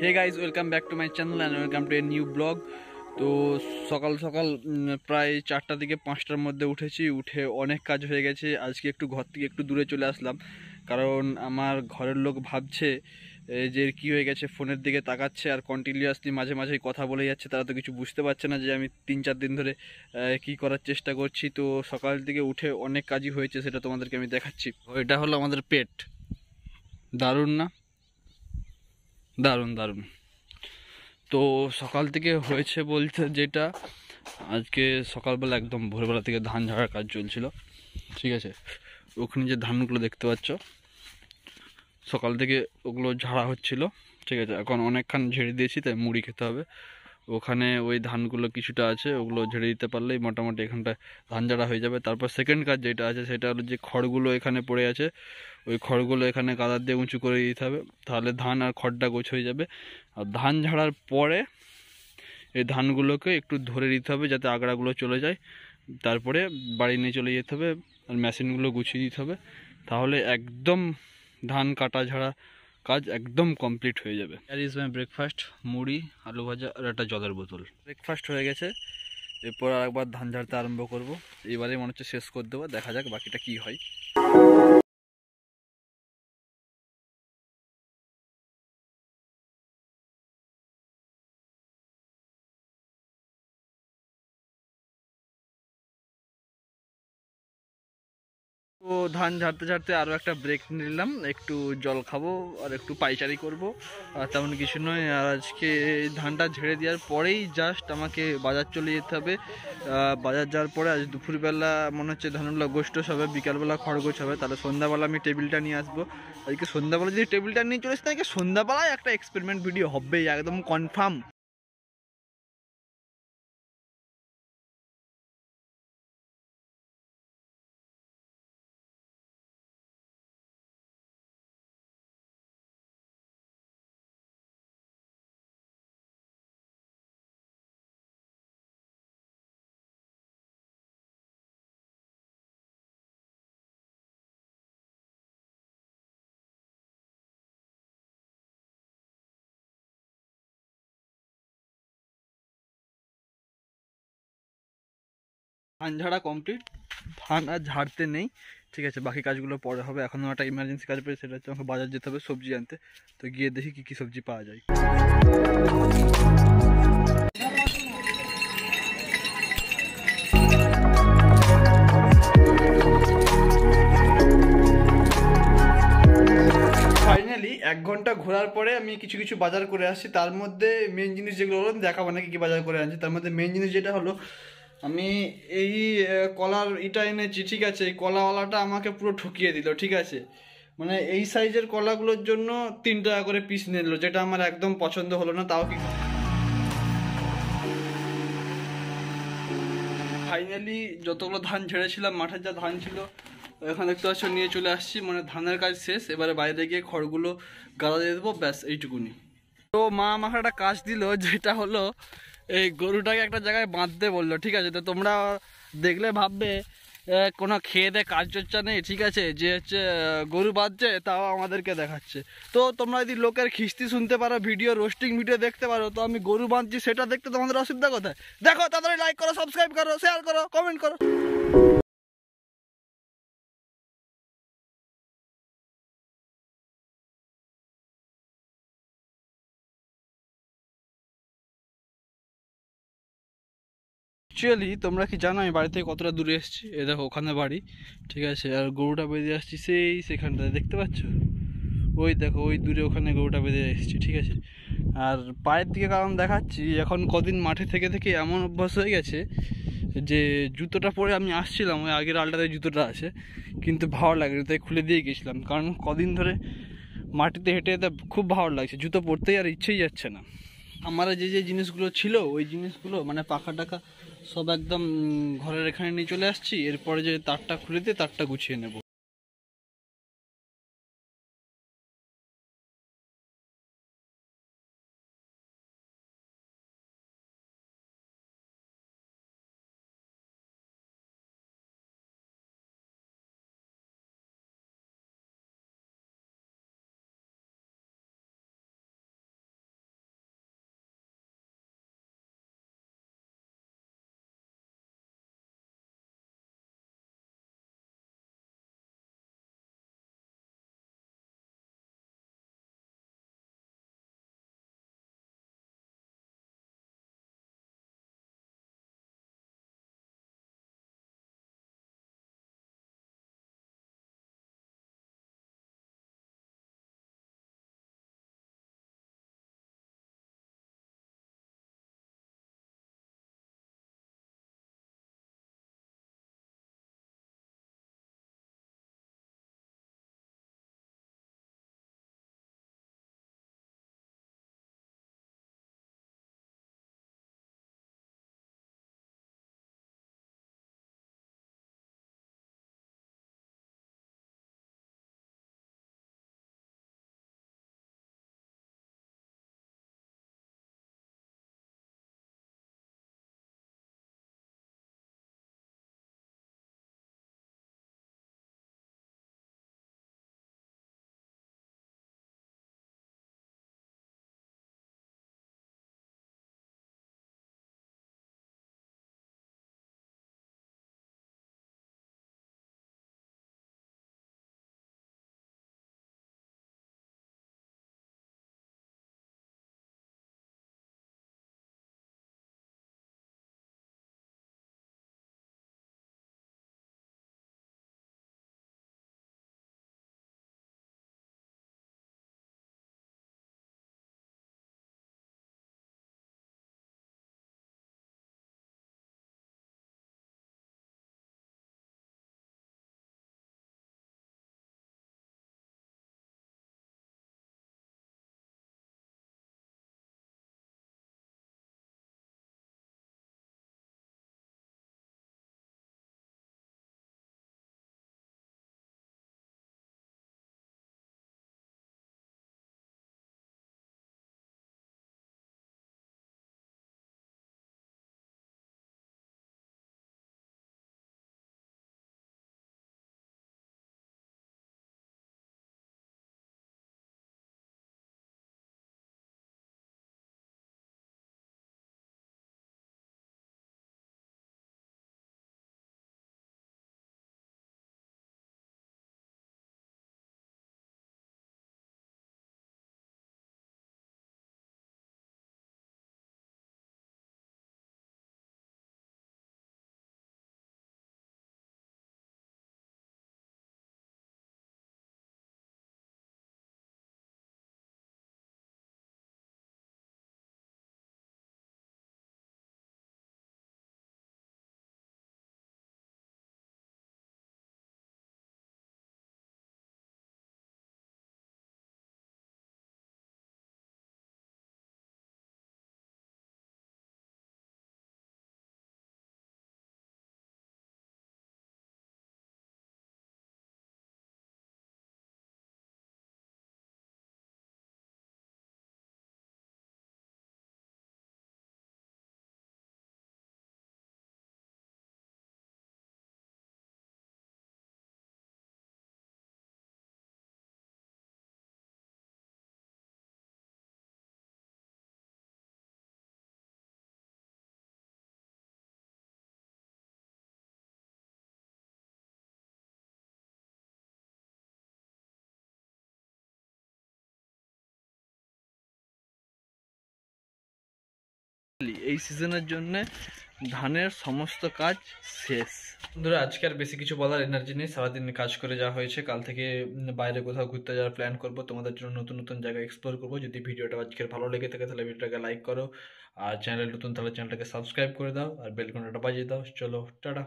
Hey guys, welcome back to my channel and welcome to a new blog. তো সকাল সকাল প্রায় 4টা থেকে 5টার মধ্যে উঠে অনেক কাজ হয়ে গেছে। আজকে একটু ঘর থেকে একটু দূরে চলে আসলাম, কারণ আমার ঘরের লোক ভাবছে যে কি হয়ে গেছে, ফোনের দিকে তাকাচ্ছে আর কন্টিনিউয়াসলি মাঝে মাঝেই কথা বলে যাচ্ছে। তারা তো কিছু বুঝতে পারছে না যে আমি 3-4 দিন ধরে কি করার চেষ্টা করছি। তো সকাল থেকে উঠে অনেক কাজই হয়েছে, সেটা তোমাদেরকে আমি দেখাচ্ছি। এটা হলো আমাদের পেট। দারুণ না? দারুণ দারুণ। তো সকাল থেকে হয়েছে বলতে যেটা, আজকে সকালবেলা একদম ভোরবেলা থেকে ধান ঝাড়ার কাজ চলছিল, ঠিক আছে। ওখানে যে ধানগুলো দেখতে পাচ্ছ, সকাল থেকে ওগুলো ঝাড়া হচ্ছিল, ঠিক আছে। এখন অনেকক্ষণ ঝেড়ে দিয়েছি, তাই মুড়ি খেতে হবে। ওখানে ওই ধানগুলো কিছুটা আছে, ওগুলো ঝেড়ে দিতে পারলেই মোটামুটি এখানটা ধান ঝাড়া হয়ে যাবে। তারপর সেকেন্ড কাজ যেটা আছে, সেটা হলো যে খড়গুলো এখানে পড়ে আছে, ওই খড়গুলো এখানে কাদার দিয়ে উঁচু করে দিতে হবে, তাহলে ধান আর খড়টা গোছ হয়ে যাবে। আর ধান ঝাড়ার পরে এই ধানগুলোকে একটু ধরে দিতে হবে যাতে আগড়াগুলো চলে যায়। তারপরে বাড়ি নিয়ে চলে যেতে হবে আর মেশিনগুলো গুছিয়ে দিতে হবে, তাহলে একদম ধান কাটা ঝাড়া কাজ একদম কমপ্লিট হয়ে যাবে। আর ইজ মাই ব্রেকফাস্ট, মুড়ি, আলু ভাজা আর একটা জলের বোতল। ব্রেকফাস্ট হয়ে গেছে, এরপর আরেকবার ধান ঝাড়তে আরম্ভ করব। এবারে মনে হচ্ছে শেষ করে দেবো, দেখা যাক বাকিটা কি হয়। তো ধান ঝাড়তে ঝাড়তে আরও একটা ব্রেক নিলাম, একটু জল খাবো আর একটু পাইচারি করব, আর তেমন কিছু নয়। আর আজকে ধানটা ঝেড়ে দেওয়ার পরেই জাস্ট আমাকে বাজার চলে যেতে হবে। বাজার যাওয়ার পরে আজ দুপুরবেলা মনে হচ্ছে ধানগুলো গোষ্ঠ হবে, বিকালবেলা খড়গোছ হবে, তাহলে সন্ধ্যাবেলা আমি টেবিলটা নিয়ে আসবো। আজকে সন্ধ্যাবেলা যদি টেবিলটা নিয়ে চলে আসতে, তাহলে সন্ধ্যাবেলায় একটা এক্সপেরিমেন্ট ভিডিও হবেই, একদম কনফার্ম। ধান ঝাড়া কমপ্লিট, ধান আর ঝাড়তে নেই, ঠিক আছে। বাকি কাজগুলো পরে হবে। এখনও একটা ইমার্জেন্সি কাজ পেয়েছে, সেটা হচ্ছে আমাকে বাজার যেতে হবে সবজি আনতে। তো গিয়ে দেখি কী কী সবজি পাওয়া যায়। ফাইনালি 1 ঘন্টা ঘোরার পরে আমি কিছু কিছু বাজার করে আসছি। তার মধ্যে মেন জিনিস যেগুলো হলো, দেখাবো না কী কী বাজার করে আনছি। তার মধ্যে মেন জিনিস যেটা হলো, আমি এই কলার ইটা এনেছি, ঠিক আছে। এই কলাওয়ালাটা আমাকে পুরো ঠকিয়ে দিল, ঠিক আছে। মানে এই সাইজের কলাগুলোর জন্য 3 টাকা করে পিস নিল, যেটা আমার একদম পছন্দ হলো না। তাও কি ফাইনালি যতগুলো ধান ঝেড়েছিলাম, মাঠের যা ধান ছিল, এখানে দেখতে পাচ্ছ নিয়ে চলে আসছি। মানে ধানের কাজ শেষ, এবারে বাইরে গিয়ে খড়গুলো গাদা দিয়ে দেবো, ব্যাস এইটুকুনি। তো মা আমাকে একটা কাজ দিল, যেটা হলো এই গরুটাকে একটা জায়গায় বাঁধতে বললো, ঠিক আছে। তো তোমরা দেখলে ভাববে কোনো খেয়ে দেয়ে কাজ চর্চা নেই, ঠিক আছে, যে হচ্ছে গরু বাঁধছে, তাও আমাদেরকে দেখাচ্ছে। তো তোমরা যদি লোকের খিস্তি শুনতে পারো, ভিডিও রোস্টিং ভিডিও দেখতে পারো, তো আমি গরু বাঁধছি সেটা দেখতে তোমাদের অসুবিধা কোথায়? দেখো, তাড়াতাড়ি লাইক করো, সাবস্ক্রাইব করো, শেয়ার করো, কমেন্ট করো। অ্যাকচুয়ালি তোমরা কি জানো আমি বাড়ি থেকে কতটা দূরে এসেছি? এ দেখো, ওখানে বাড়ি, ঠিক আছে। আর গরুটা বেঁধে আসছি সেখানটায়, দেখতে পাচ্ছ? ওই দেখো, ওই দূরে ওখানে গরুটা বেঁধে এসেছি, ঠিক আছে। আর পায়ের দিকে কারণ দেখাচ্ছি, এখন কদিন মাঠে থেকে থেকে এমন অভ্যাস হয়ে গেছে যে জুতোটা পরে আমি আসছিলাম, ওই আগের আলটাতে জুতোটা আছে, কিন্তু ভালো লাগেনি, তাই খুলে দিয়ে গেছিলাম। কারণ কদিন ধরে মাটিতে হেঁটে যেতে খুব ভালো লাগছে, জুতো পরতেই আর ইচ্ছেই যাচ্ছে না। আমার যে যে জিনিসগুলো ছিল, ওই জিনিসগুলো মানে পাখা টাকা সব একদম ঘরের এখানে নিয়ে চলে আসছি। এরপরে যে তারটা খুলে দিয়ে তারটা গুছিয়ে নেব। এই সিজনের জন্য ধানের সমস্ত কাজ শেষ। বন্ধুরা আজকে আর বেশি কিছু বলার এনার্জি নেই, সারাদিন কাজ করে যাওয়া হয়েছে। কাল থেকে বাইরে কোথাও ঘুরতে যাওয়ার প্ল্যান করবো, তোমাদের জন্য নতুন নতুন জায়গা এক্সপ্লোর করবো। যদি ভিডিওটা আজকের ভালো লেগে থাকে তাহলে ভিডিওটাকে লাইক করো, আর চ্যানেল নতুন তাহলে চ্যানেলটাকে সাবস্ক্রাইব করে দাও, আর বেল ঘন্টাটা বাজিয়ে দাও। চলো টাটা।